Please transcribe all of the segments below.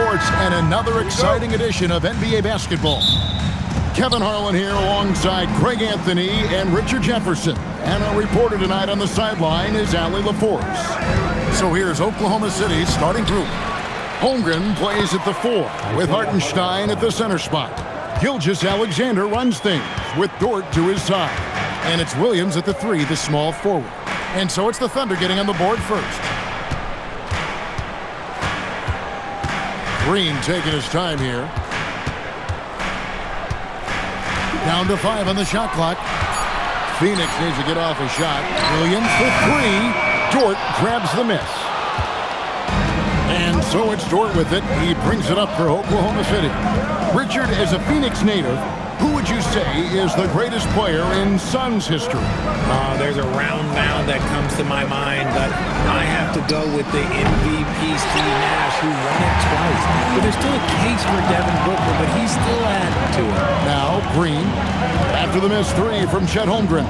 Sports and another exciting edition of NBA basketball. Kevin Harlan here alongside Greg Anthony and Richard Jefferson. And our reporter tonight on the sideline is Allie LaForce. So here's Oklahoma City's starting group. Holmgren plays at the 4 with Hartenstein at the center spot. Gilgeous-Alexander runs things with Dort to his side. And it's Williams at the 3, the small forward. And so it's the Thunder getting on the board first. Green taking his time here. Down to 5 on the shot clock. Phoenix needs to get off a shot. Williams for 3. Dort grabs the miss. And so it's Dort with it. He brings it up for Oklahoma City. Richard, as a Phoenix native, who would you say is the greatest player in Suns history? There's a round mound that comes to my mind, but I have to go with the MVP Steve Nash, who won it twice. But there's still a case for Devin Booker, but he's still adding to it. Now Green, after the missed 3 from Chet Holmgren.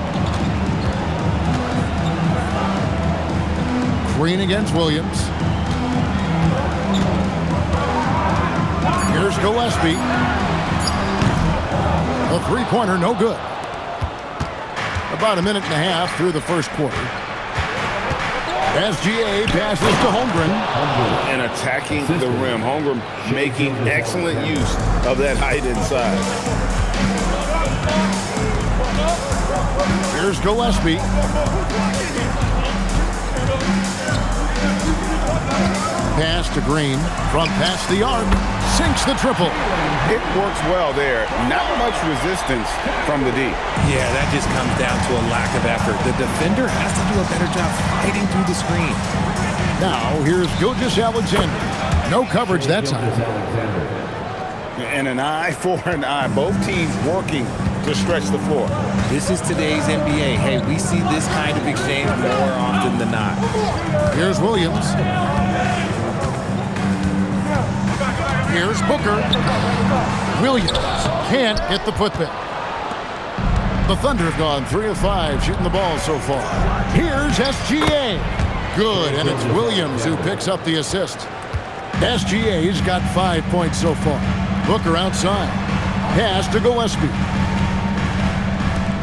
Green against Williams. Here's Gillespie. A three-pointer, no good. About a minute and a half through the first quarter. SGA passes to Holmgren. And attacking the rim. Holmgren making excellent use of that height inside. Here's Gillespie. Pass to Green from past the arc. Sinks the triple. It works well there. Not much resistance from the D. Yeah, that just comes down to a lack of effort. The defender has to do a better job fighting through the screen. Now, here's Gilgeous-Alexander. No coverage that time. And an eye for an eye. Both teams working to stretch the floor. This is today's NBA. Hey, we see this kind of exchange more often than not. Here's Williams. Here's Booker. Williams can't get the putback. The Thunder have gone 3 of 5 shooting the ball so far. Here's SGA. Good, and it's Williams who picks up the assist. SGA's got 5 points so far. Booker outside. Pass to Gillespie.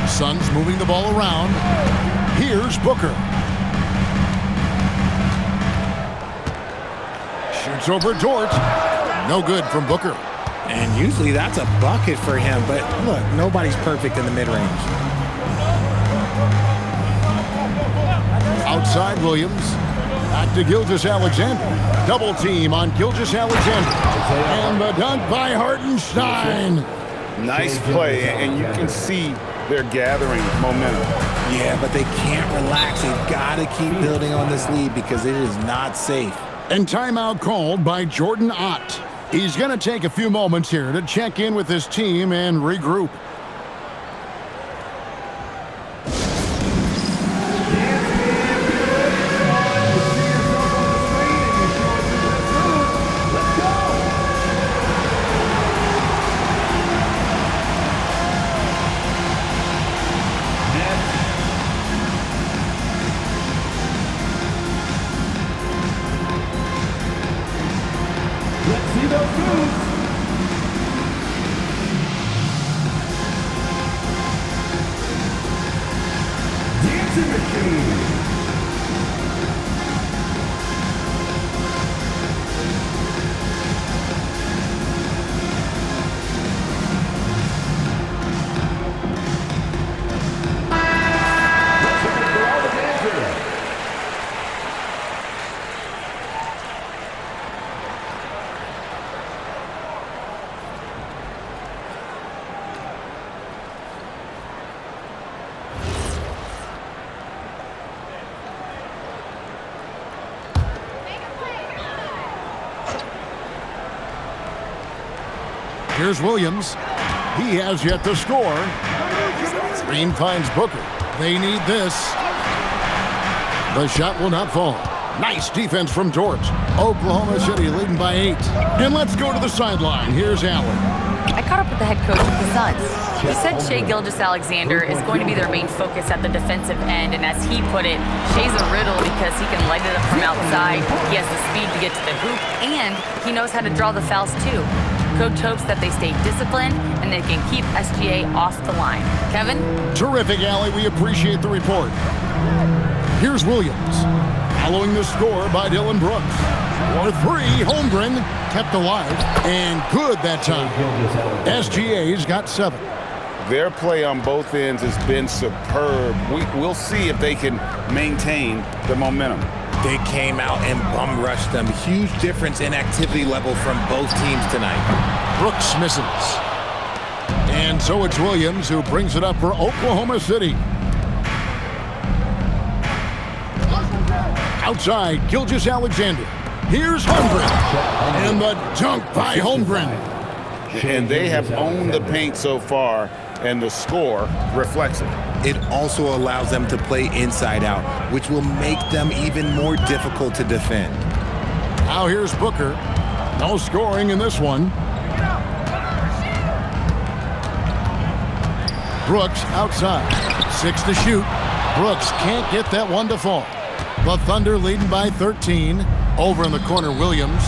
Suns moving the ball around. Here's Booker. Shoots over Dort. No good from Booker. And usually that's a bucket for him, but look, nobody's perfect in the mid-range. Outside Williams. Back to Gilgeous-Alexander. Double team on Gilgeous-Alexander. And the dunk by Hartenstein. Nice play, and you can see they're gathering momentum. Yeah, but they can't relax. They've got to keep building on this lead because it is not safe. And timeout called by Jordan Ott. He's going to take a few moments here to check in with his team and regroup. Here's Williams. He has yet to score. Green finds Booker. They need this. The shot will not fall. Nice defense from Dort. Oklahoma City leading by 8. And let's go to the sideline. Here's Allen. I caught up with the head coach of the Suns. He said Shai Gilgeous-Alexander is going to be their main focus at the defensive end, and as he put it, Shai's a riddle because he can light it up from outside, he has the speed to get to the hoop, and he knows how to draw the fouls too. Coach hopes that they stay disciplined and they can keep SGA off the line. Kevin? Terrific, Allie. We appreciate the report. Here's Williams, following the score by Dylan Brooks. For three, Holmgren kept alive, and good that time. SGA's got 7. Their play on both ends has been superb. We'll see if they can maintain the momentum. They came out and bum rushed them. Huge difference in activity level from both teams tonight. Brooks misses. And so it's Williams who brings it up for Oklahoma City. Outside, Gilgeous-Alexander. Here's Holmgren. And the dunk by Holmgren. And they have owned the paint so far, and the score reflects it. It also allows them to play inside out, which will make them even more difficult to defend. Now here's Booker. No scoring in this one. Brooks outside. 6 to shoot. Brooks can't get that one to fall. The Thunder leading by 13. Over in the corner, Williams.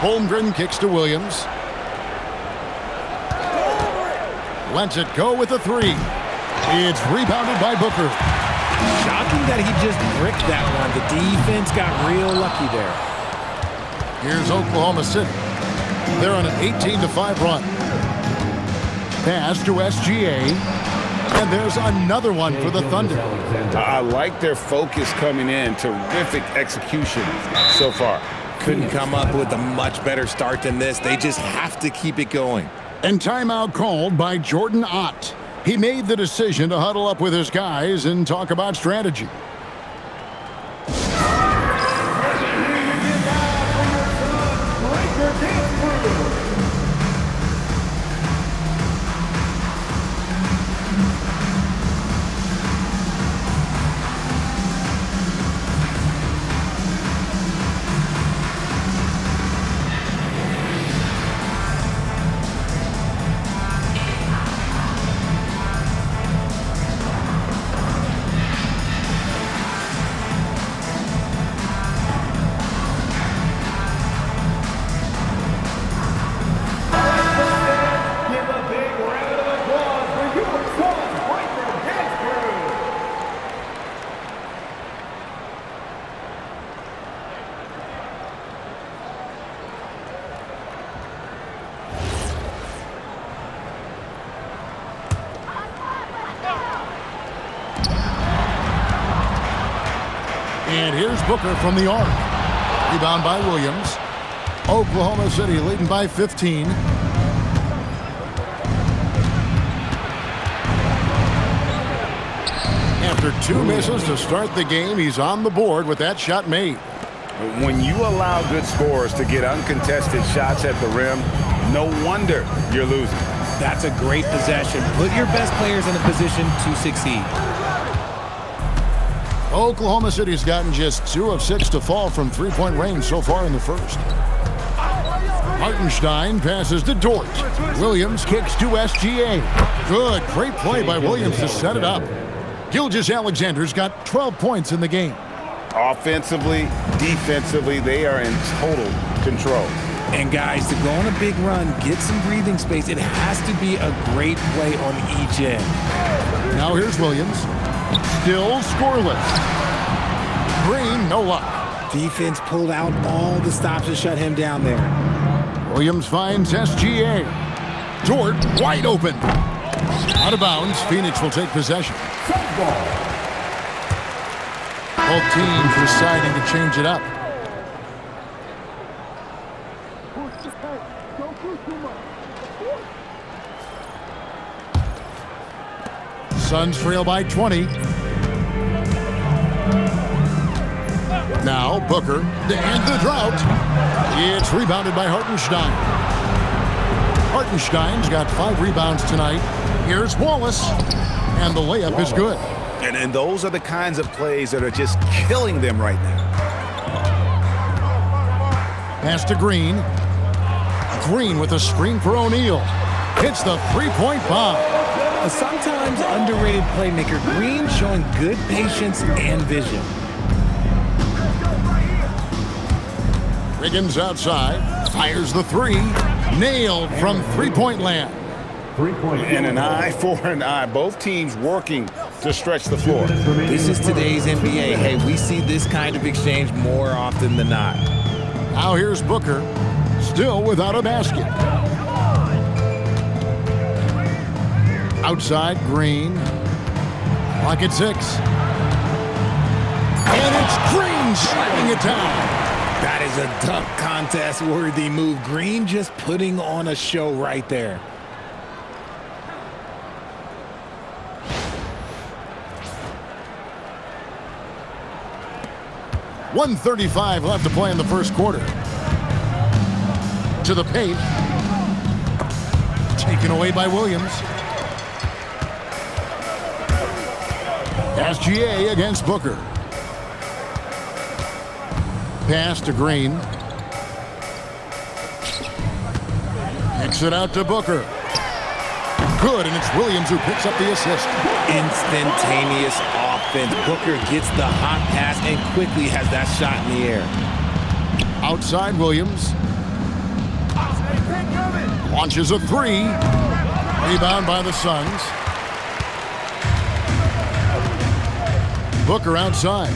Holmgren kicks to Williams. Lets it go with a 3. It's rebounded by Booker. Shocking that he just bricked that one. The defense got real lucky there. Here's Oklahoma City. They're on an 18-5 run. Pass to SGA. And there's another one for the Thunder. I like their focus coming in. Terrific execution so far. Couldn't come up with a much better start than this. They just have to keep it going. And timeout called by Jordan Ott. He made the decision to huddle up with his guys and talk about strategy. And here's Booker from the arc. Rebound by Williams. Oklahoma City leading by 15. After 2 misses to start the game, he's on the board with that shot made. When you allow good scorers to get uncontested shots at the rim, no wonder you're losing. That's a great possession. Put your best players in a position to succeed. Oklahoma City's gotten just 2 of 6 to fall from three-point range so far in the first. Hartenstein passes to Dort. Williams kicks to SGA. Good, great play by Williams to set it up. Gilgeous-Alexander's got 12 points in the game. Offensively, defensively, they are in total control. And guys, to go on a big run, get some breathing space, it has to be a great play on each end. Now here's Williams. Still scoreless. Green, no luck. Defense pulled out all the stops to shut him down there. Williams finds SGA. Dort wide open. Out of bounds, Phoenix will take possession. Both teams deciding to change it up. Suns trail by 20. Now Booker to end the drought. It's rebounded by Hartenstein. Hartenstein's got 5 rebounds tonight. Here's Wallace. And the layup is good. And those are the kinds of plays that are just killing them right now. Pass to Green. Green with a screen for O'Neal. Hits the three-point bomb. A sometimes underrated playmaker, Green showing good patience and vision. Wiggins outside, fires the three. Nailed from three-point land. And an eye for an eye. Both teams working to stretch the floor. This is today's NBA. Hey, we see this kind of exchange more often than not. Now here's Booker, still without a basket. Outside, Green. Clock at 6. And it's Green slamming it down. That is a dunk contest-worthy move. Green just putting on a show right there. .135 left to play in the first quarter. To the paint. Taken away by Williams. SGA against Booker. Pass to Green. Kicks it out to Booker. Good, and it's Williams who picks up the assist. Instantaneous offense. Booker gets the hot pass and quickly has that shot in the air. Outside Williams. Launches a three. Rebound by the Suns. Booker outside.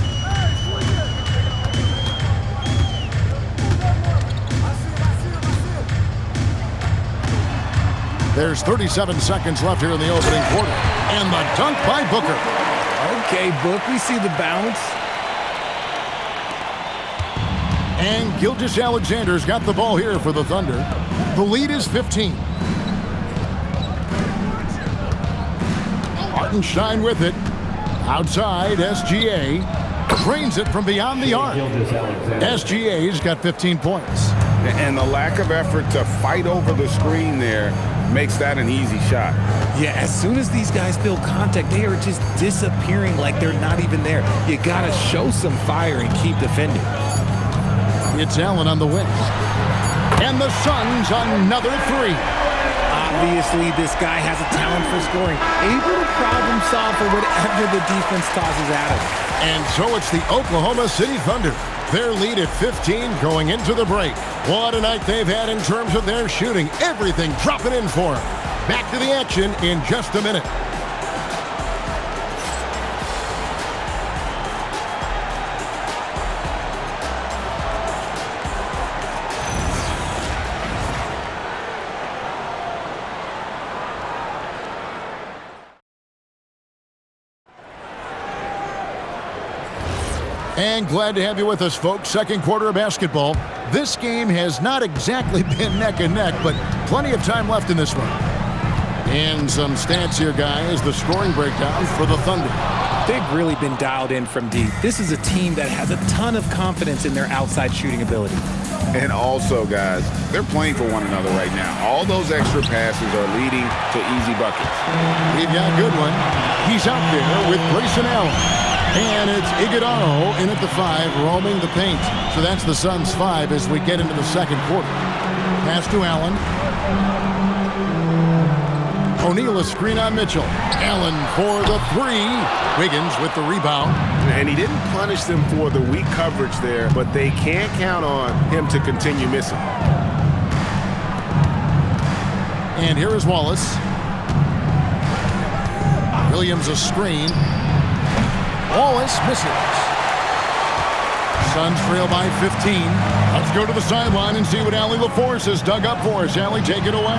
There's 37 seconds left here in the opening quarter. And the dunk by Booker. Okay, Book, we see the bounce. And Gilgeous-Alexander's got the ball here for the Thunder. The lead is 15. Hartenstein with it. Outside, SGA. Drains it from beyond the arc. SGA's got 15 points. And the lack of effort to fight over the screen there makes that an easy shot. Yeah, as soon as these guys feel contact, they are just disappearing like they're not even there. You gotta show some fire and keep defending. It's Allen on the wing. And the Suns another three. Obviously, this guy has a talent for scoring, able to problem solve for whatever the defense tosses at him. And so it's the Oklahoma City Thunder. Their lead at 15 going into the break. What a night they've had in terms of their shooting. Everything dropping in for them. Back to the action in just a minute. And glad to have you with us, folks. Second quarter of basketball. This game has not exactly been neck and neck, but plenty of time left in this one. And some stats here, guys. The scoring breakdown for the Thunder. They've really been dialed in from deep. This is a team that has a ton of confidence in their outside shooting ability. And also, guys, they're playing for one another right now. All those extra passes are leading to easy buckets. We've got a good one. He's out there with Grayson Allen. And it's Iguodala in at the 5, roaming the paint. So that's the Suns' 5 as we get into the second quarter. Pass to Allen. O'Neal a screen on Mitchell. Allen for the 3. Wiggins with the rebound. And he didn't punish them for the weak coverage there, but they can't count on him to continue missing. And here is Wallace. Williams a screen. Wallace misses. Suns trail by 15. Let's go to the sideline and see what Allie LaForce has dug up for us. Allie, take it away.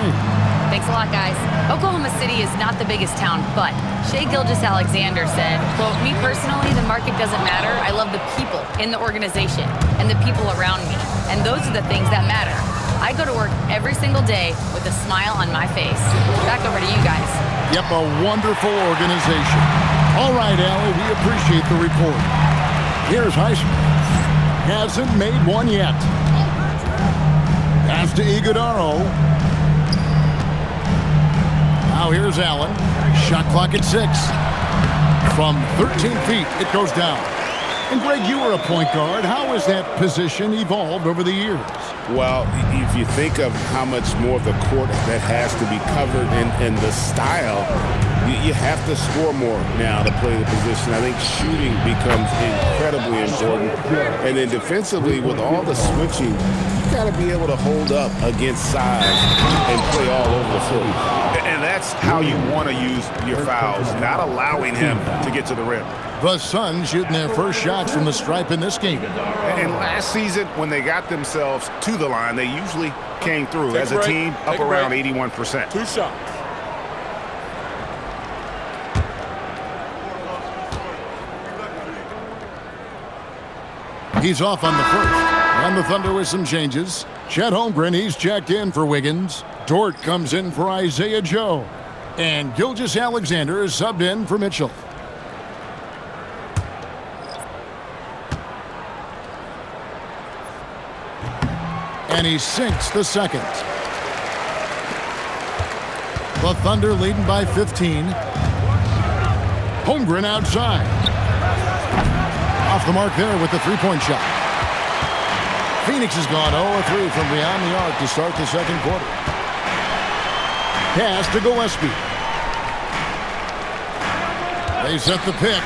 Thanks a lot, guys. Oklahoma City is not the biggest town, but Shai Gilgeous-Alexander said, quote, "Me personally, the market doesn't matter. I love the people in the organization and the people around me. And those are the things that matter. I go to work every single day with a smile on my face." Back over to you guys. Yep, a wonderful organization. All right, Allie, we appreciate the report. Here's Highsmith. Hasn't made one yet. Pass to Iguodala. Now here's Allen. Shot clock at 6. From 13 feet, it goes down. And Greg, you were a point guard. How has that position evolved over the years? Well, if you think of how much more of the court that has to be covered and the style, you have to score more now to play the position. I think shooting becomes incredibly important. And then defensively, with all the switching, you got to be able to hold up against size and play all over the floor. And that's how you want to use your fouls, not allowing him to get to the rim. The Suns shooting their first shots from the stripe in this game. And last season, when they got themselves to the line, they usually came through as a team up around 81%. 2 shots. He's off on the first. And the Thunder with some changes. Chet Holmgren, he's checked in for Wiggins. Dort comes in for Isaiah Joe. And Gilgeous-Alexander is subbed in for Mitchell. And he sinks the second. The Thunder leading by 15. Holmgren outside. Off the mark there with the three-point shot. Phoenix has gone 0-3 from beyond the arc to start the second quarter. Pass to Gillespie. They set the pick.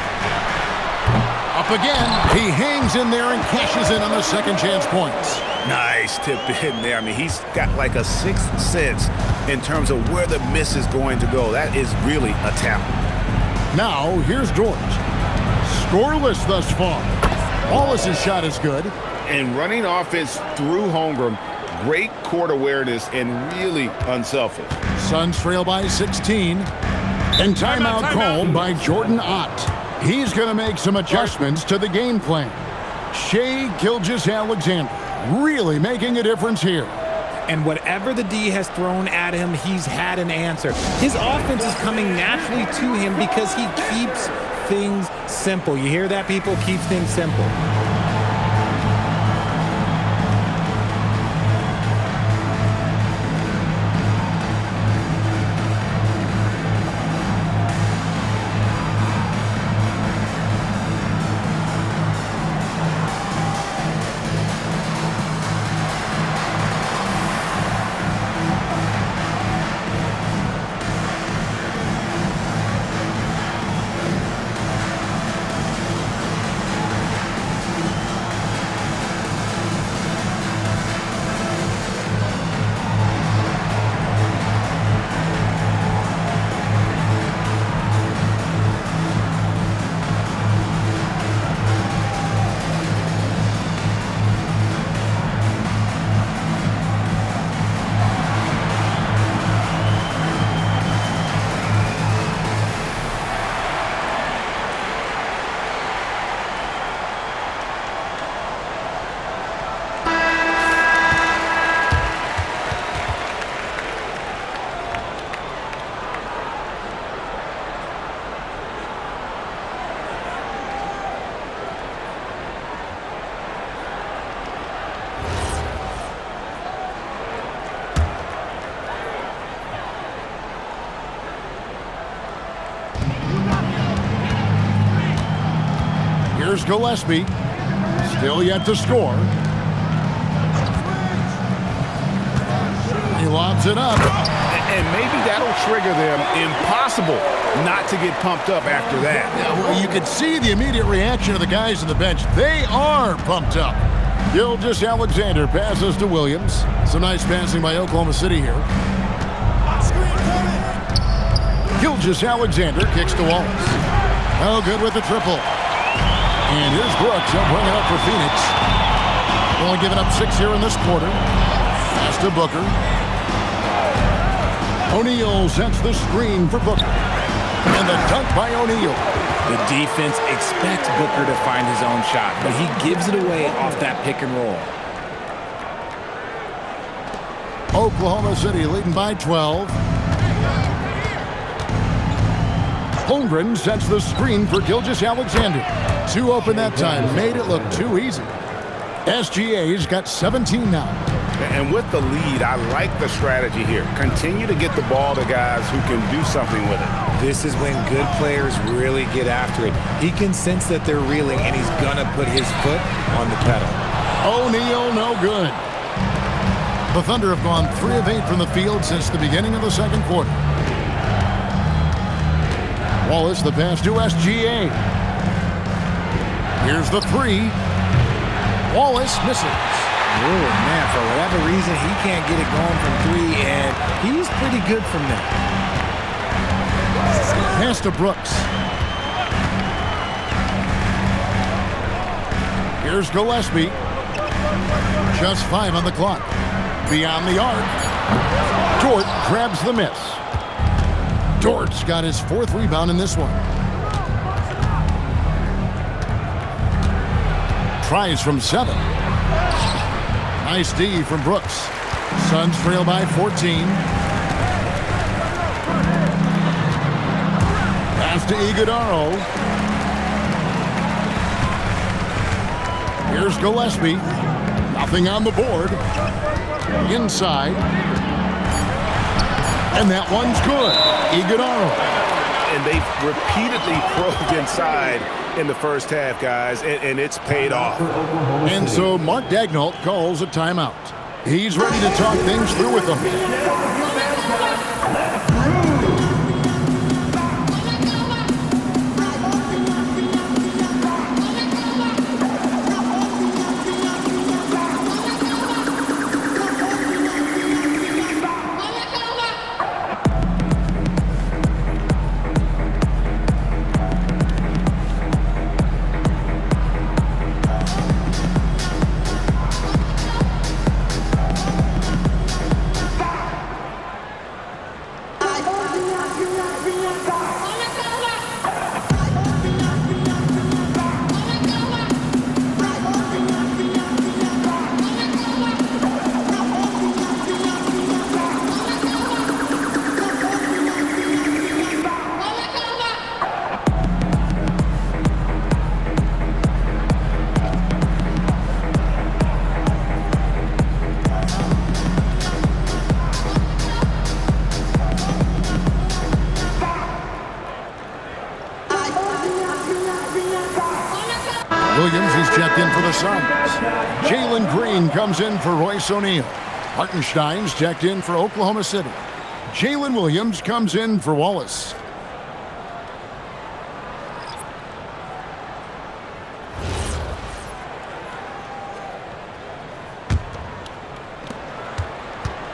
Up again. He hangs in there and cashes in on the second chance points. Nice tip in there. I mean, he's got like a sixth sense in terms of where the miss is going to go. That is really a talent. Now, here's Dort. Scoreless thus far. Wallace's shot is good. And running offense through Holmgren, great court awareness and really unselfish. Suns trail by 16. And timeout called by Jordan Ott. He's going to make some adjustments to the game plan. Shai Gilgeous-Alexander really making a difference here. And whatever the D has thrown at him, he's had an answer. His offense is coming naturally to him because he keeps things simple. You hear that, people? Keeps things simple. Here's Gillespie. Still yet to score. He lobs it up. And maybe that'll trigger them. Impossible not to get pumped up after that. Well, you can see the immediate reaction of the guys on the bench. They are pumped up. Gilgeous-Alexander passes to Williams. Some nice passing by Oklahoma City here. Gilgeous-Alexander kicks to Wallace. Oh, good with the triple. And here's Brooks. He'll bring it up for Phoenix. Only giving up 6 here in this quarter. Pass to Booker. O'Neal sets the screen for Booker. And the dunk by O'Neal. The defense expects Booker to find his own shot, but he gives it away off that pick and roll. Oklahoma City leading by 12. Holmgren sets the screen for Gilgeous-Alexander. 2 open that time. Made it look too easy. SGA's got 17 now. And with the lead, I like the strategy here. Continue to get the ball to guys who can do something with it. This is when good players really get after it. He can sense that they're reeling, and he's going to put his foot on the pedal. O'Neal, no good. The Thunder have gone 3 of 8 from the field since the beginning of the second quarter. Wallace, the pass to SGA. Here's the 3. Wallace misses. Oh, man, for whatever reason, he can't get it going from 3, and he's pretty good from there. Pass to Brooks. Here's Gillespie. Just 5 on the clock. Beyond the arc. Dort grabs the miss. Dort's got his 4th rebound in this one. Tries from 7. Nice D from Brooks. Suns trail by 14. Pass to Iguodaro. Here's Gillespie. Nothing on the board. Inside. And that one's good. Iguodaro. And they've repeatedly probed inside in the first half, guys, and it's paid off. And so Mark Daigneault calls a timeout. He's ready to talk things through with them. Williams is checked in for the Suns. Jalen Green comes in for Royce O'Neal. Hartenstein's checked in for Oklahoma City. Jalen Williams comes in for Wallace.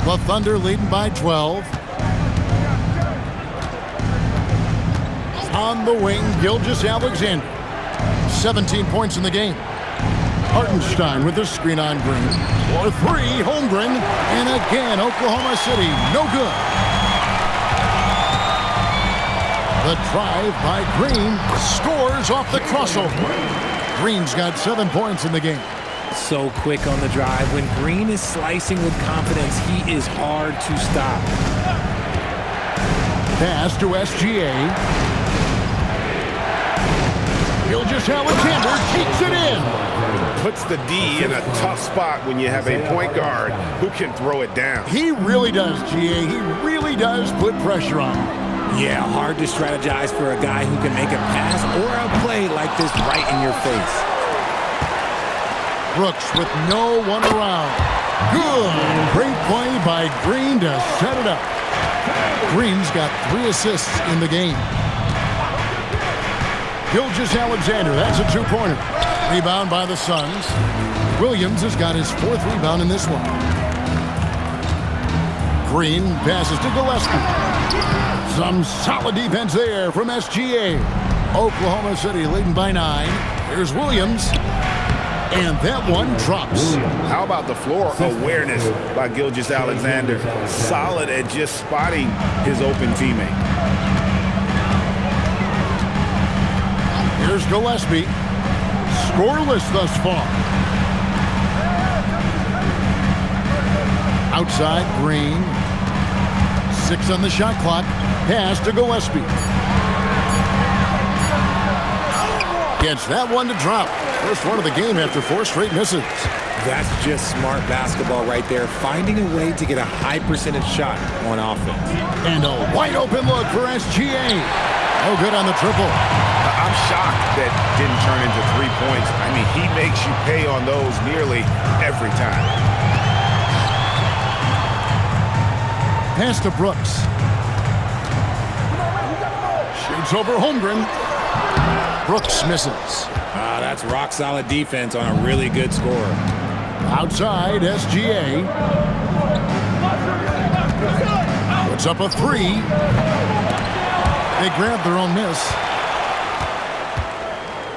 The Thunder leading by 12. On the wing, Gilgeous-Alexander. 17 points in the game. Hartenstein with the screen on Green. For 3, Holmgren. And again, Oklahoma City, no good. The drive by Green scores off the crossover. Green's got 7 points in the game. So quick on the drive. When Green is slicing with confidence, he is hard to stop. Pass to SGA. Gilgeous-Alexander takes it in. Puts the D in a tough spot when you have a point guard who can throw it down. He really does, GA. He really does put pressure on him. Yeah, hard to strategize for a guy who can make a pass or a play like this right in your face. Brooks with no one around. Good. Great play by Green to set it up. Green's got 3 assists in the game. Gilgeous-Alexander, that's a 2-pointer. Rebound by the Suns. Williams has got his 4th rebound in this one. Green passes to Gillespie. Some solid defense there from SGA. Oklahoma City leading by 9. Here's Williams. And that one drops. How about the floor awareness by Gilgeous-Alexander? Solid at just spotting his open teammate. Here's Gillespie. Scoreless thus far. Outside, Green. 6 on the shot clock. Pass to Gillespie. Gets that one to drop. First one of the game after 4 straight misses. That's just smart basketball right there, finding a way to get a high percentage shot on offense. And a wide open look for SGA. Oh, good on the triple. I'm shocked that didn't turn into 3 points. I mean, he makes you pay on those nearly every time. Pass to Brooks. Shoots over Holmgren. Brooks misses. That's rock-solid defense on a really good score. Outside, SGA. Puts up a three. They grab their own miss.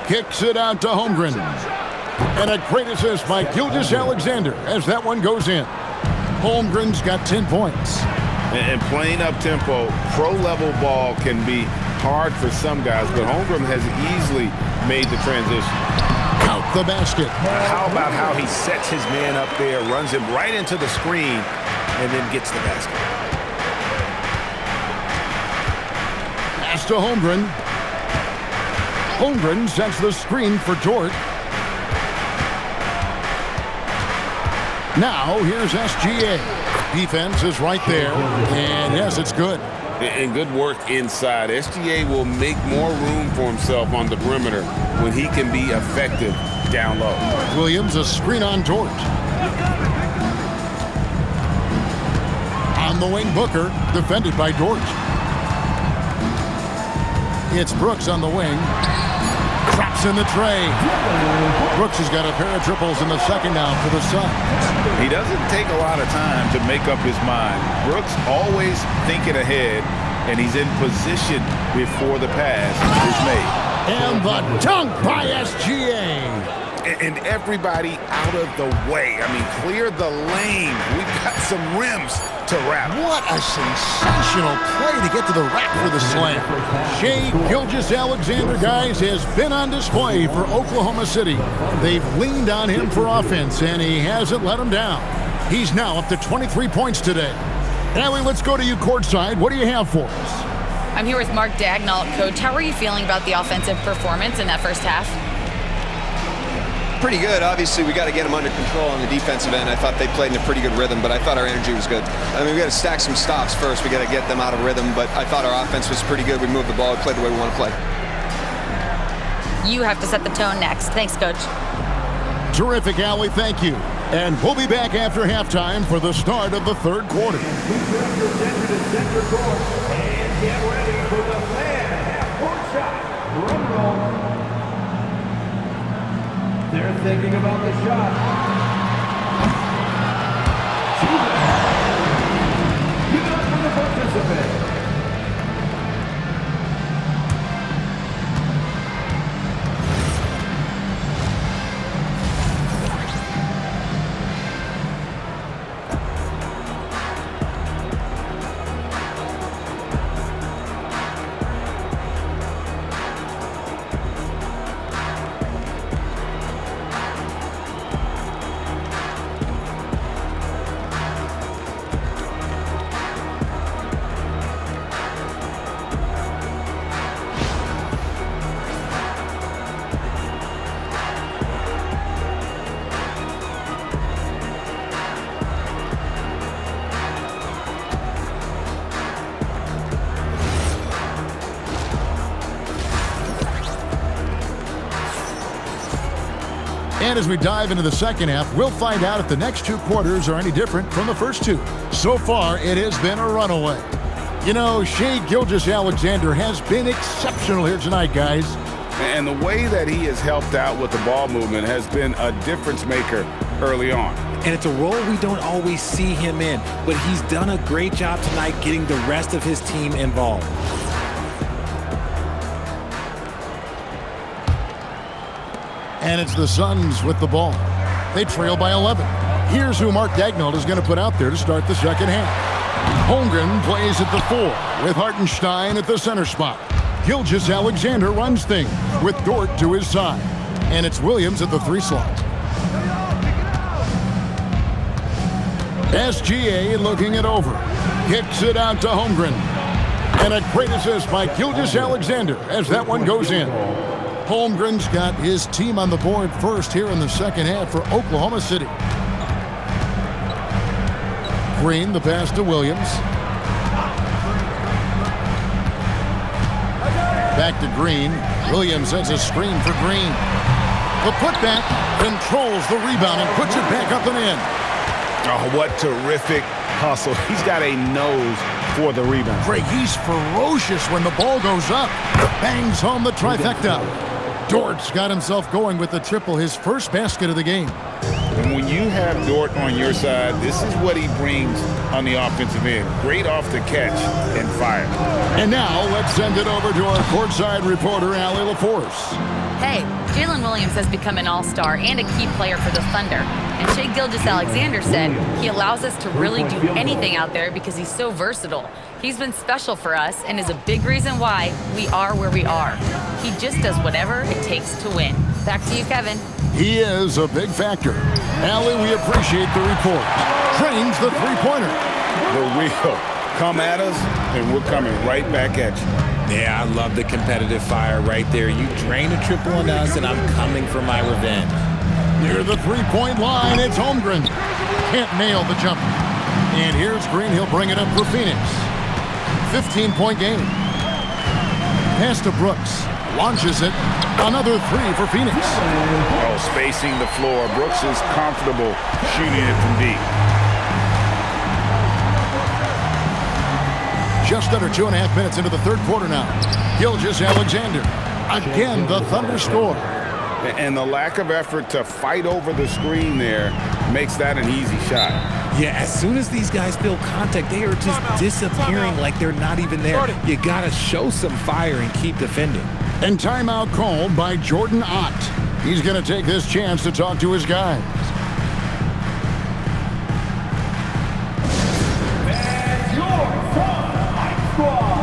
Kicks it out to Holmgren. And a great assist by Gilgeous-Alexander as that one goes in. Holmgren's got 10 points. And playing up-tempo, pro-level ball can be hard for some guys, but Holmgren has easily made the transition. Out the basket. How about how he sets his man up there, runs him right into the screen, and then gets the basket. Pass to Holmgren. Holmgren sets the screen for Dort. Now here's SGA. Defense is right there, and yes, it's good. And good work inside. SGA will make more room for himself on the perimeter when he can be effective down low. Williams, a screen on Dort. On the wing, Booker, defended by Dort. It's Brooks on the wing. Drops in the tray. Brooks has got a pair of triples in the second now for the Suns. He doesn't take a lot of time to make up his mind. Brooks always thinking ahead, and he's in position before the pass is made. And the dunk by SGA. And everybody out of the way. I mean, clear the lane. We've got some rims to wrap. What a sensational play to get to the rack for the slam. Shai Gilgeous-Alexander, guys, has been on display for Oklahoma City. They've leaned on him for offense, and he hasn't let them down. He's now up to 23 points today. Allie, let's go to you courtside. What do you have for us? I'm here with Mark Daigneault. Coach, how are you feeling about the offensive performance in that first half? Pretty good. Obviously, we got to get them under control on the defensive end. I thought they played in a pretty good rhythm, but I thought our energy was good. I mean, we got to stack some stops first. We got to get them out of rhythm, but I thought our offense was pretty good. We moved the ball. We played the way we want to play. You have to set the tone next. Thanks, Coach. Terrific, Allie. Thank you. And we'll be back after halftime for the start of the third quarter. They're thinking about the shot. You know, for the participant. And as we dive into the second half, we'll find out if the next two quarters are any different from the first two. So far, it has been a runaway. You know, Shai Gilgeous-Alexander has been exceptional here tonight, guys. And the way that he has helped out with the ball movement has been a difference maker early on. And it's a role we don't always see him in, but he's done a great job tonight getting the rest of his team involved. And it's the Suns with the ball. They trail by 11. Here's who Mark Daigneault is going to put out there to start the second half. Holmgren plays at the 4 with Hartenstein at the center spot. Gilgeous-Alexander runs things with Dort to his side. And it's Williams at the 3 slot. SGA looking it over. Kicks it out to Holmgren. And a great assist by Gilgeous-Alexander as that one goes in. Holmgren's got his team on the board first here in the second half for Oklahoma City. Green, the pass to Williams. Back to Green. Williams sends a screen for Green. The putback controls the rebound and puts it back up and in. Oh, what terrific hustle. He's got a nose for the rebound. Greg, he's ferocious when the ball goes up. Bangs home the trifecta. Dort's got himself going with the triple, his first basket of the game. And when you have Dort on your side, this is what he brings on the offensive end. Great off the catch and fire. And now let's send it over to our courtside reporter, Allie LaForce. Hey, Jalen Williams has become an all-star and a key player for the Thunder. And Shai Gilgeous-Alexander said he allows us to really do anything out there because he's so versatile. He's been special for us and is a big reason why we are where we are. He just does whatever it takes to win. Back to you, Kevin. He is a big factor. Allie, we appreciate the report. Trains the three-pointer. The wheel. Come at us, and we're coming right back at you. Yeah, I love the competitive fire right there. You drain a triple on us, and I'm coming for my revenge. Near the three-point line, it's Holmgren. Can't nail the jumper. And here's Green. He'll bring it up for Phoenix. 15-point game. Pass to Brooks. Launches it. Another three for Phoenix. Oh, spacing the floor. Brooks is comfortable shooting it from deep. Just under 2.5 minutes into the third quarter now. Gilgeous-Alexander. Again, the Thunder score. And the lack of effort to fight over the screen there makes that an easy shot. Yeah, as soon as these guys feel contact, they are just disappearing like they're not even there. You got to show some fire and keep defending. And timeout called by Jordan Ott. He's going to take this chance to talk to his guys. And your High Squad.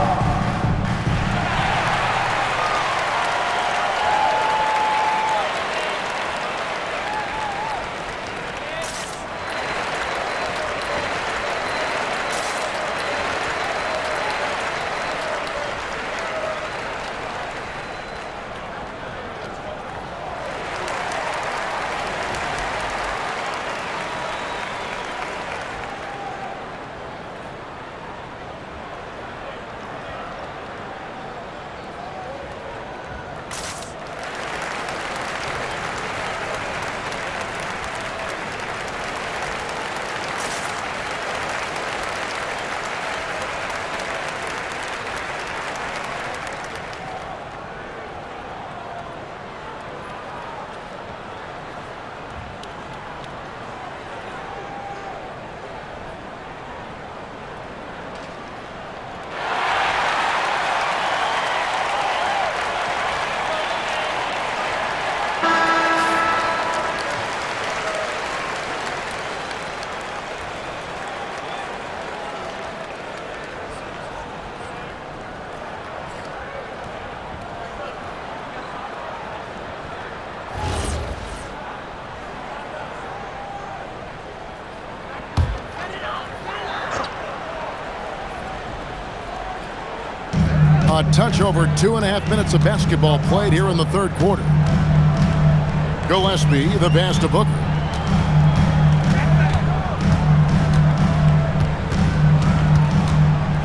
A touch over 2.5 minutes of basketball played here in the third quarter. Gillespie, the pass to Booker.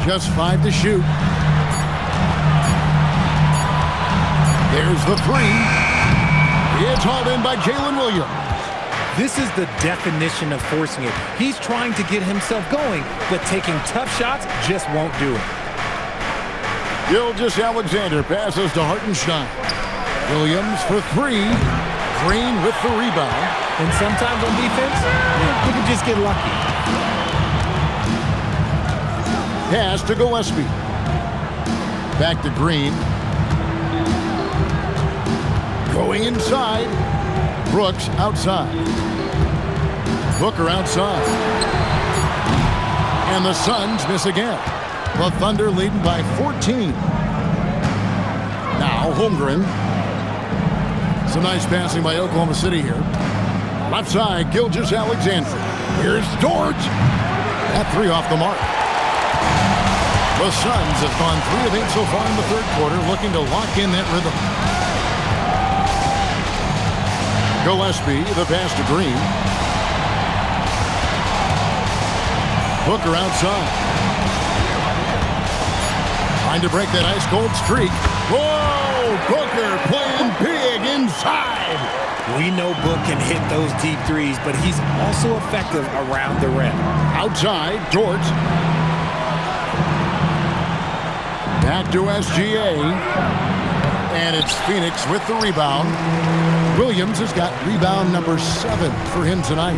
Just 5 to shoot. There's the three. It's hauled in by Jalen Williams. This is the definition of forcing it. He's trying to get himself going, but taking tough shots just won't do it. Gilgeous-Alexander passes to Hartenstein. Williams for three. Green with the rebound. And sometimes on defense, you can just get lucky. Pass to Gillespie. Back to Green. Going inside. Brooks outside. Booker outside. And the Suns miss again. The Thunder leading by 14. Now Holmgren. Some nice passing by Oklahoma City here. Left side, Gilgeous-Alexander. Here's Dort. That three off the mark. The Suns have gone 3 of 8 so far in the third quarter, looking to lock in that rhythm. Gillespie, the pass to Green. Booker outside. Trying to break that ice-cold streak. Whoa! Booker playing big inside. We know Book can hit those deep threes, but he's also effective around the rim. Outside, Dort. Back to SGA. And it's Phoenix with the rebound. Williams has got rebound number 7 for him tonight.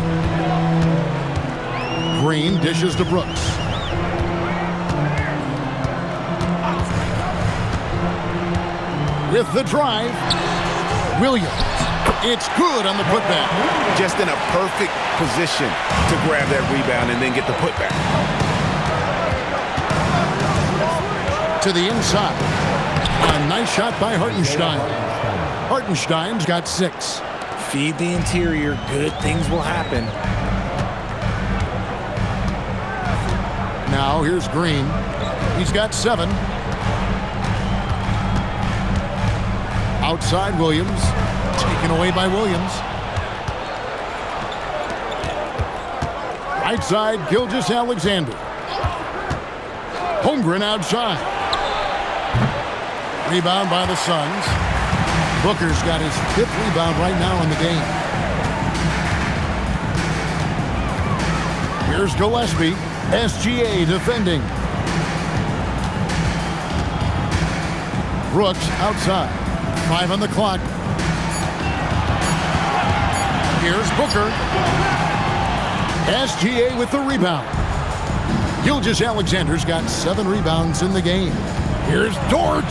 Green dishes to Brooks. With the drive, Williams. It's good on the putback. Just in a perfect position to grab that rebound and then get the putback. To the inside. A nice shot by Hartenstein. Hartenstein's got 6. Feed the interior. Good things will happen. Now here's Green. He's got 7. Outside Williams. Taken away by Williams. Right side, Gilgeous-Alexander. Holmgren outside. Rebound by the Suns. Booker's got his 5th rebound right now in the game. Here's Gillespie. SGA defending. Brooks outside. 5 on the clock. Here's Booker. SGA with the rebound. Gilgeous-Alexander's got 7 rebounds in the game. Here's Dort.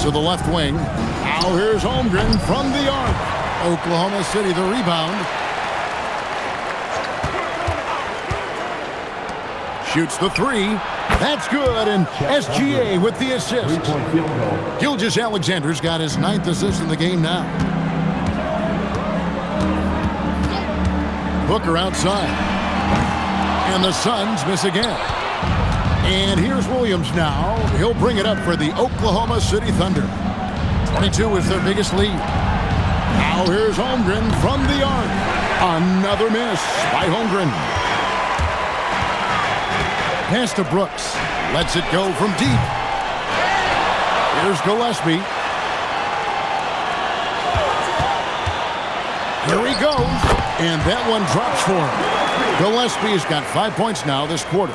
To the left wing. Now here's Holmgren from the arc. Oklahoma City the rebound. Shoots the 3. That's good, and SGA with the assist. Gilgeous-Alexander's got his 9th assist in the game now. Booker outside. And the Suns miss again. And here's Williams now. He'll bring it up for the Oklahoma City Thunder. 22 is their biggest lead. Now here's Holmgren from the arc. Another miss by Holmgren. Pass to Brooks. Lets it go from deep. Here's Gillespie. Here he goes. And that one drops for him. Gillespie's got 5 points now this quarter.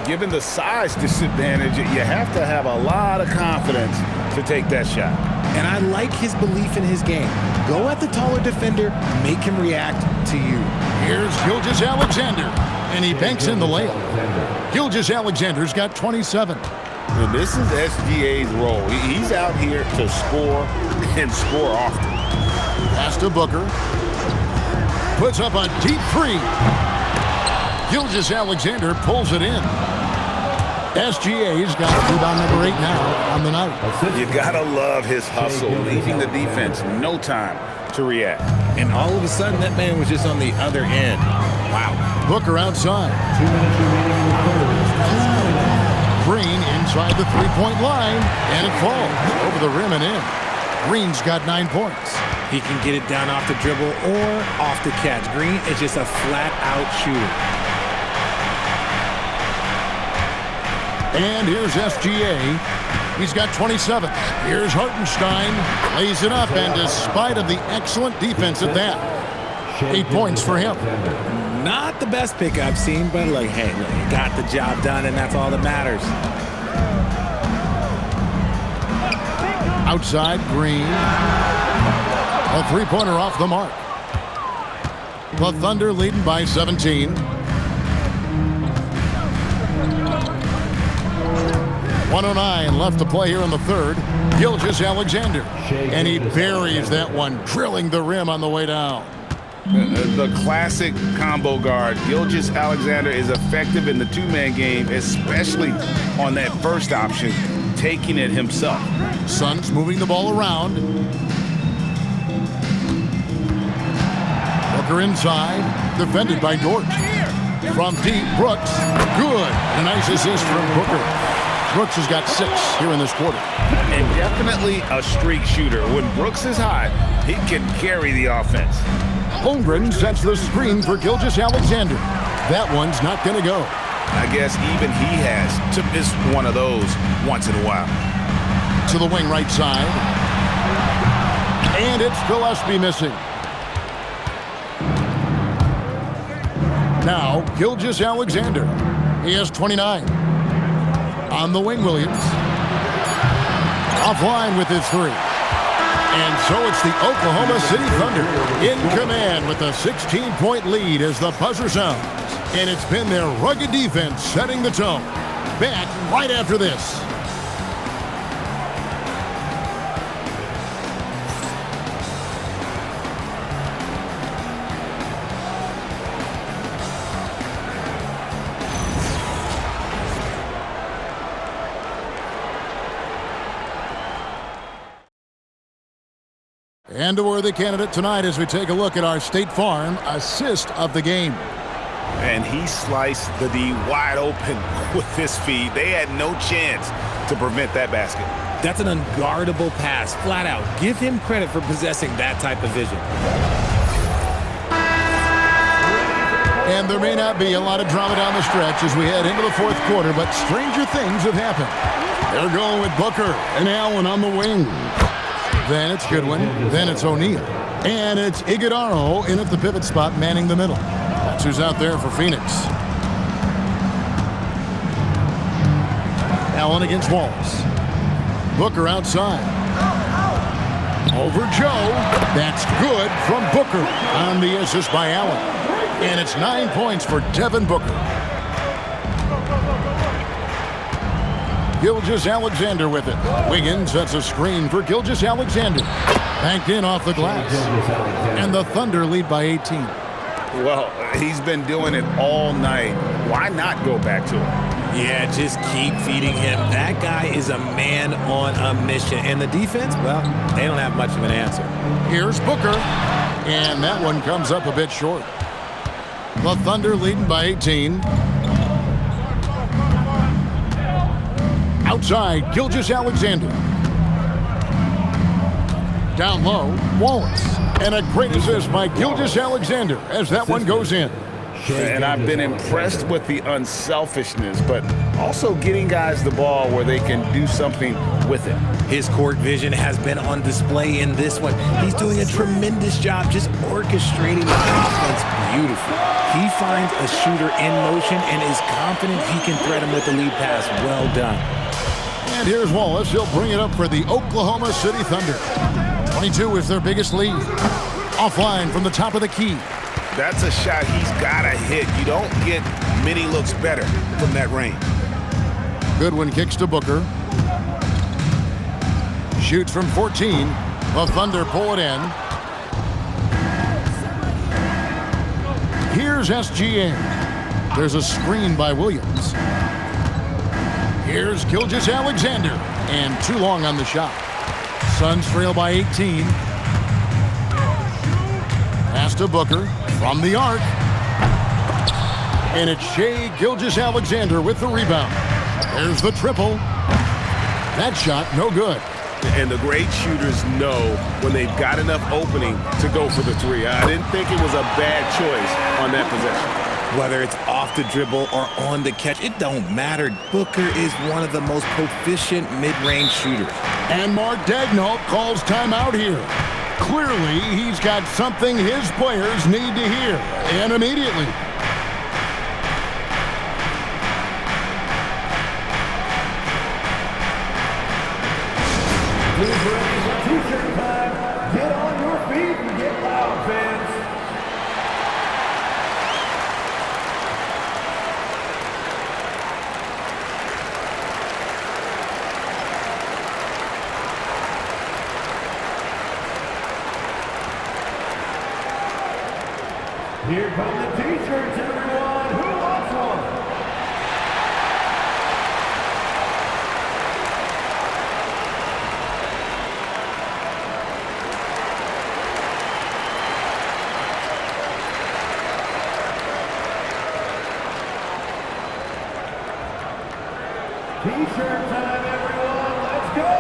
Given the size disadvantage, you have to have a lot of confidence to take that shot. And I like his belief in his game. Go at the taller defender, make him react to you. Here's Gilgeous-Alexander, and he banks in the layup. Gilgeous-Alexander's got 27. And this is SGA's role. He's out here to score and score often. Pass to Booker. Puts up a deep 3. Gilgeous-Alexander pulls it in. SGA's got rebound number 8 now on the night. You gotta love his hustle, leaving the defense no time to react. And all of a sudden, that man was just on the other end. Wow. Booker outside. Green inside the 3-point line, and it falls over the rim and in. Green's got 9 points. He can get it down off the dribble or off the catch. Green is just a flat-out shooter. And here's SGA. He's got 27. Here's Hartenstein. Lays it up, and despite of the excellent defense at that, 8 points for him. Not the best pick I've seen, but like, hey, look, he got the job done, and that's all that matters. Outside, Green. A 3-pointer off the mark. The Thunder leading by 17. 1:09 left to play here in the third. Gilgeous-Alexander. And he buries that one, drilling the rim on the way down. The classic combo guard. Gilgeous-Alexander is effective in the 2-man game, especially on that first option, taking it himself. Suns moving the ball around. Booker inside, defended by Dort. From deep, Brooks. Good. A nice assist from Booker. Brooks has got 6 here in this quarter. And definitely a streak shooter. When Brooks is hot, he can carry the offense. Holmgren sets the screen for Gilgeous-Alexander. That one's not going to go. I guess even he has to miss one of those once in a while. To the wing right side. And it's Gillespie missing. Now, Gilgeous-Alexander. He has 29. On the wing, Williams. Offline with his 3. And so it's the Oklahoma City Thunder in command with a 16-point lead as the buzzer sounds. And it's been their rugged defense setting the tone. Back right after this. And a worthy candidate tonight as we take a look at our State Farm assist of the game. And he sliced the D wide open with his feet. They had no chance to prevent that basket. That's an unguardable pass, flat out. Give him credit for possessing that type of vision. And there may not be a lot of drama down the stretch as we head into the 4th quarter, but stranger things have happened. They're going with Booker and Allen on the wing. Then it's Goodwin. Then it's O'Neal. And it's Iguodaro in at the pivot spot, manning the middle. That's who's out there for Phoenix. Allen against Wallace. Booker outside. Over Joe. That's good from Booker on the assist by Allen. And it's 9 points for Devin Booker. Gilgeous-Alexander with it. Wiggins sets a screen for Gilgeous-Alexander. Banked in off the glass. And the Thunder lead by 18. Well, he's been doing it all night. Why not go back to him? Yeah, just keep feeding him. That guy is a man on a mission. And the defense, well, they don't have much of an answer. Here's Booker. And that one comes up a bit short. The Thunder leading by 18. Outside, Gilgeous-Alexander. Down low, Wallace. And a great assist by Gilgeous-Alexander as that one goes in. And I've been impressed with the unselfishness, but also getting guys the ball where they can do something with it. His court vision has been on display in this one. He's doing a tremendous job just orchestrating the offense beautifully. He finds a shooter in motion and is confident he can thread him with the lead pass. Well done. And here's Wallace. He'll bring it up for the Oklahoma City Thunder. 22 is their biggest lead. Offline from the top of the key. That's a shot he's got to hit. You don't get many looks better from that range. Goodwin kicks to Booker. Shoots from 14. The Thunder pull it in. Here's SGA. There's a screen by Williams. Here's Gilgeous-Alexander. And too long on the shot. Suns trail by 18. Pass to Booker from the arc. And it's Shai Gilgeous-Alexander with the rebound. There's the triple. That shot, no good. And the great shooters know when they've got enough opening to go for the three. I didn't think it was a bad choice on that possession. Whether it's off the dribble or on the catch, it don't matter. Booker is one of the most proficient mid-range shooters. And Mark Daigneault calls timeout here. Clearly, he's got something his players need to hear, and immediately. Please raise the t-shirt time. Get on your feet and get loud, fans. Here come the t-shirts, everyone. Who wants one? T-shirt time, everyone. Let's go.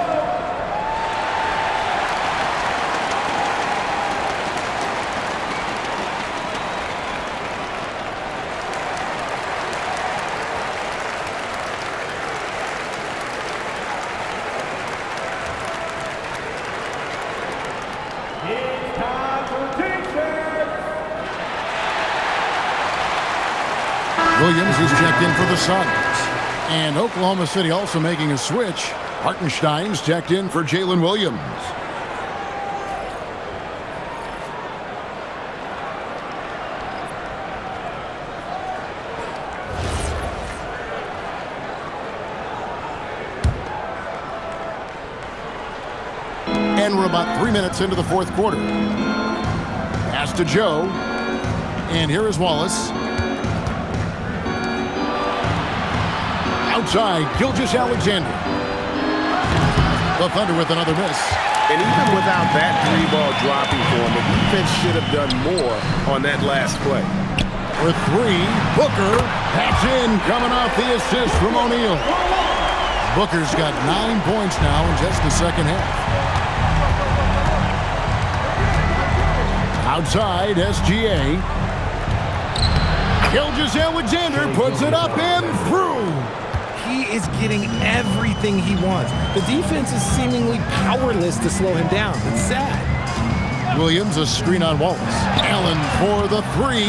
It's time for T-shirts. Williams is checked in for the Suns. And Oklahoma City also making a switch. Hartenstein's checked in for Jalen Williams. And we're about 3 minutes into the fourth quarter. Pass to Joe. And here is Wallace. Outside, Gilgeous-Alexander. The Thunder with another miss. And even without that three-ball dropping for him, the defense should have done more on that last play. For three, Booker. That's in, coming off the assist from O'Neal. Booker's got 9 points now in just the second half. Outside, SGA. Gilgeous-Alexander puts it up and through. He is getting everything he wants. The defense is seemingly powerless to slow him down. It's sad. Williams, a screen on Wallace. Allen for the three.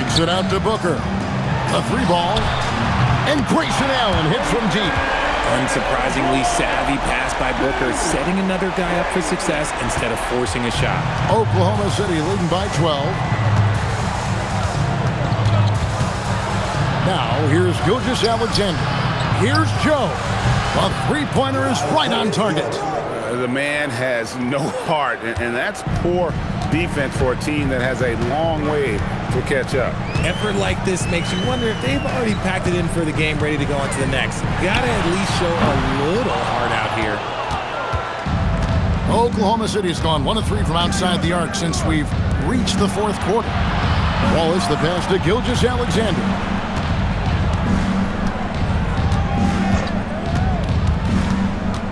Kicks it out to Booker. The three ball. And Grayson Allen hits from deep. Unsurprisingly savvy pass by Booker, setting another guy up for success instead of forcing a shot. Oklahoma City leading by 12. Now, here's Gilgeous-Alexander. Here's Joe. A three-pointer is right on target. The man has no heart, and that's poor defense for a team that has a long way to catch up. Effort like this makes you wonder if they've already packed it in for the game, ready to go on to the next. Gotta at least show a little heart out here. Oklahoma City has gone 1 of 3 from outside the arc since we've reached the fourth quarter. Wallace the pass to Gilgeous-Alexander.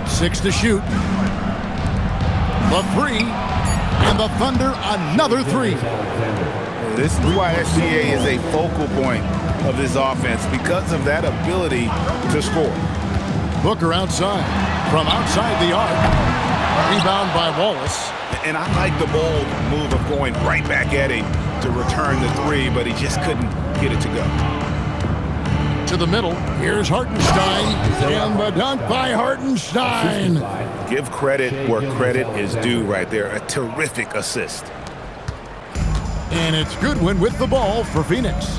6 to shoot. The three. And the Thunder another three. This is why SGA is a focal point of this offense, because of that ability to score. Booker outside. From outside the arc. Rebound by Wallace. And I like the bold move of going right back at him to return the three, but he just couldn't get it to go. To the middle. Here's Hartenstein. And the dunk by Hartenstein. Give credit where credit is due right there. A terrific assist. And it's Goodwin with the ball for Phoenix.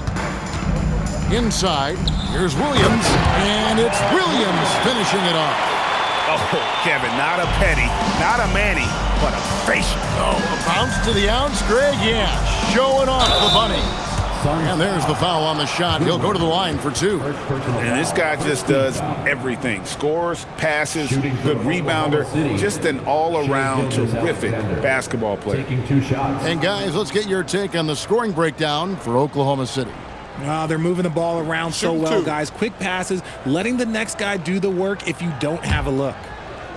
Inside. Here's Williams. And it's Williams finishing it off. Oh, Kevin, not a petty, not a Manny, but a facial. Oh, a bounce to the ounce, Greg. Yeah, showing off the bunny. And there's the foul on the shot. He'll go to the line for 2. And this guy just does everything. Scores, passes, good rebounder. Just an all-around terrific basketball player. And guys, let's get your take on the scoring breakdown for Oklahoma City. They're moving the ball around so well, guys. Quick passes, letting the next guy do the work if you don't have a look.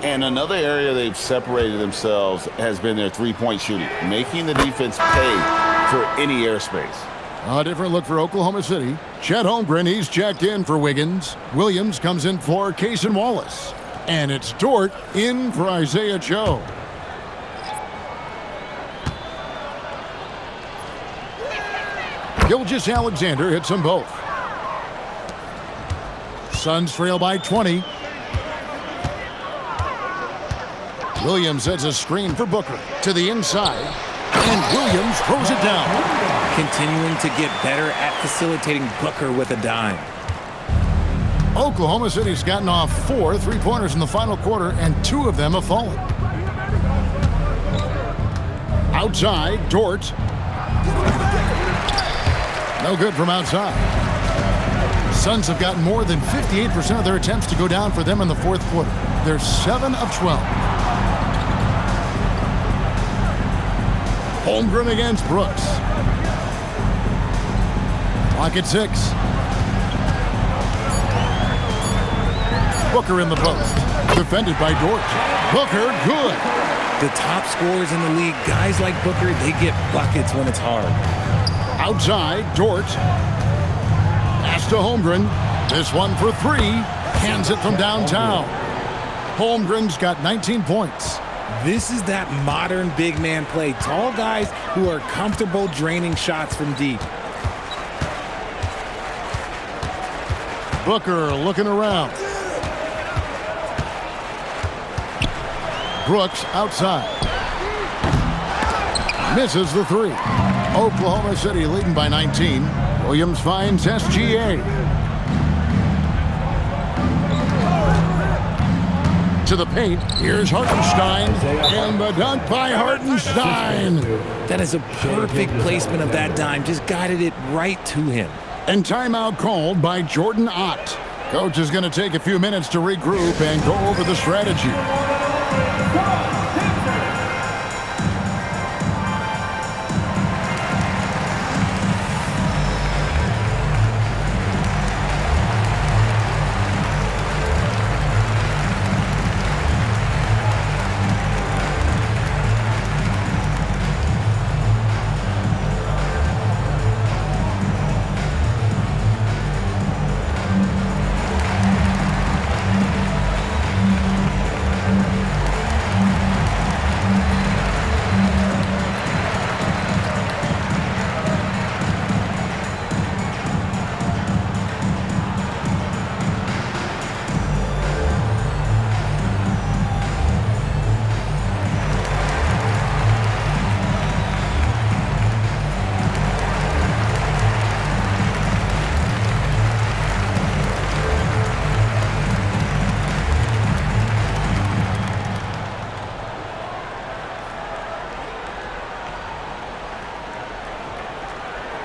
And another area they've separated themselves has been their three-point shooting, making the defense pay for any airspace. A different look for Oklahoma City. Chet Holmgren, he's checked in for Wiggins. Williams comes in for Cason Wallace. And it's Dort in for Isaiah Joe. Gilgeous-Alexander hits them both. Suns trail by 20. Williams sets a screen for Booker to the inside. And Williams throws it down. Continuing to get better at facilitating Booker with a dime. Oklahoma City's gotten off 4 three-pointers in the final quarter, and 2 of them have fallen. Outside, Dort. No good from outside. Suns have gotten more than 58% of their attempts to go down for them in the fourth quarter. They're 7 of 12. Holmgren against Brooks. Clock at 6. Booker in the post. Defended by Dort. Booker, good. The top scorers in the league, guys like Booker, they get buckets when it's hard. Outside, Dort. Pass to Holmgren. This one for three. Hands it from downtown. Holmgren's got 19 points. This is that modern big man play. Tall guys who are comfortable draining shots from deep. Booker looking around. Brooks outside. Misses the three. Oklahoma City leading by 19. Williams finds SGA. To the paint. Here's Hartenstein. And the dunk by Hartenstein. That is a perfect placement of that dime. Just guided it right to him. And timeout called by Jordan Ott. Coach is going to take a few minutes to regroup and go over the strategy.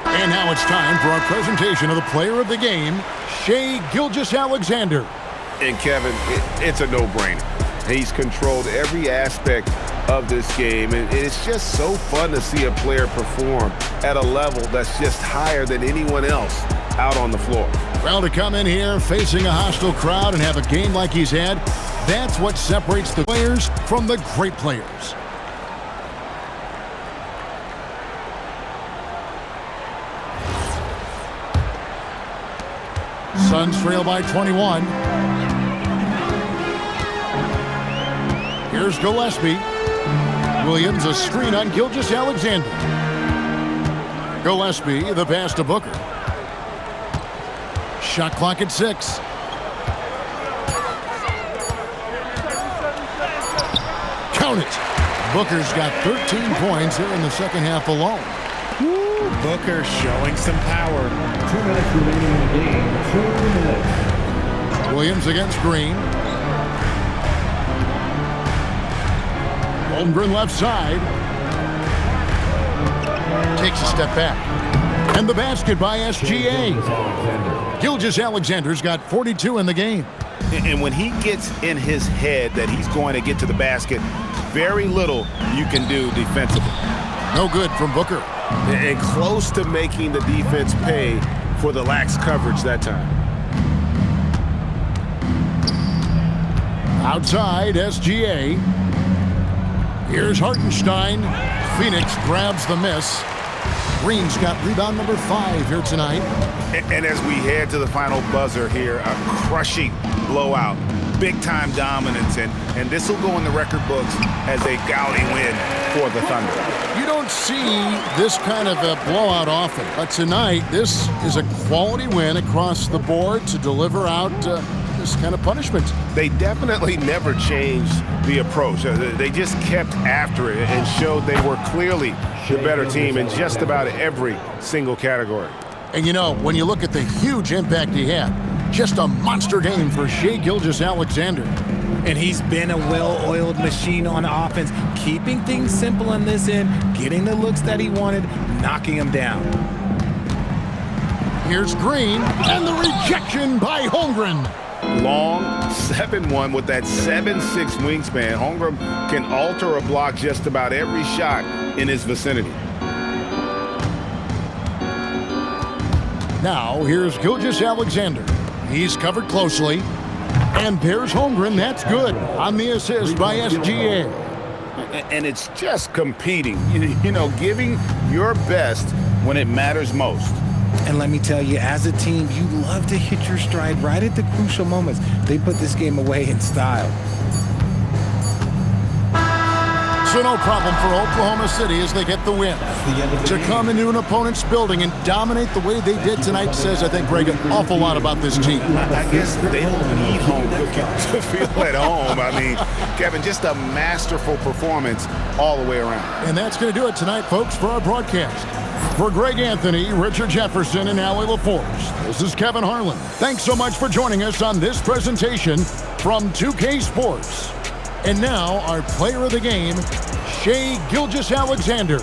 And now it's time for our presentation of the player of the game, Shai Gilgeous-Alexander. And Kevin, it's a no-brainer. He's controlled every aspect of this game, and it's just so fun to see a player perform at a level that's just higher than anyone else out on the floor. Well, to come in here facing a hostile crowd and have a game like he's had, that's what separates the players from the great players. Suns trail by 21. Here's Gillespie. Williams a screen on Gilgeous-Alexander. Gillespie the pass to Booker. Shot clock at 6. Count it. Booker's got 13 points here in the second half alone. Woo, Booker showing some power. 2 minutes remaining in the game. 2 minutes. Williams against Green. Holmgren left side. Takes a step back. And the basket by SGA. Gilgeous-Alexander's got 42 in the game. And when he gets in his head that he's going to get to the basket, very little you can do defensively. No good from Booker. And close to making the defense pay for the lax coverage that time. Outside, SGA. Here's Hartenstein. Phoenix grabs the miss. Green's got rebound number 5 here tonight. And as we head to the final buzzer here, a crushing blowout, big-time dominance, and this will go in the record books as a gaudy win for the Thunder. You don't see this kind of a blowout often, but tonight this is a quality win across the board to deliver out this kind of punishment. They definitely never changed the approach. They just kept after it and showed they were clearly the better team in just about every single category. And you know, when you look at the huge impact he had, just a monster game for Shai Gilgeous-Alexander. And he's been a well-oiled machine on offense, keeping things simple on this end, getting the looks that he wanted, knocking them down. Here's Green, and the rejection by Holmgren. Long 7-1 with that 7'6" wingspan. Holmgren can alter a block just about every shot in his vicinity. Now, here's Gilgeous-Alexander. He's covered closely. And there's Holmgren. That's good on the assist by SGA. And it's just competing, giving your best when it matters most. And let me tell you, as a team, you love to hit your stride right at the crucial moments. They put this game away in style. So no problem for Oklahoma City as they get the win. To come into an opponent's building and dominate the way they did tonight says, I think, Greg, an awful lot about this team. I guess they don't need home cooking to feel at home. I mean, Kevin, just a masterful performance all the way around. And that's going to do it tonight, folks, for our broadcast. For Greg Anthony, Richard Jefferson, and Allie LaForce, this is Kevin Harlan. Thanks so much for joining us on this presentation from 2K Sports. And now, our player of the game, Shai Gilgeous-Alexander.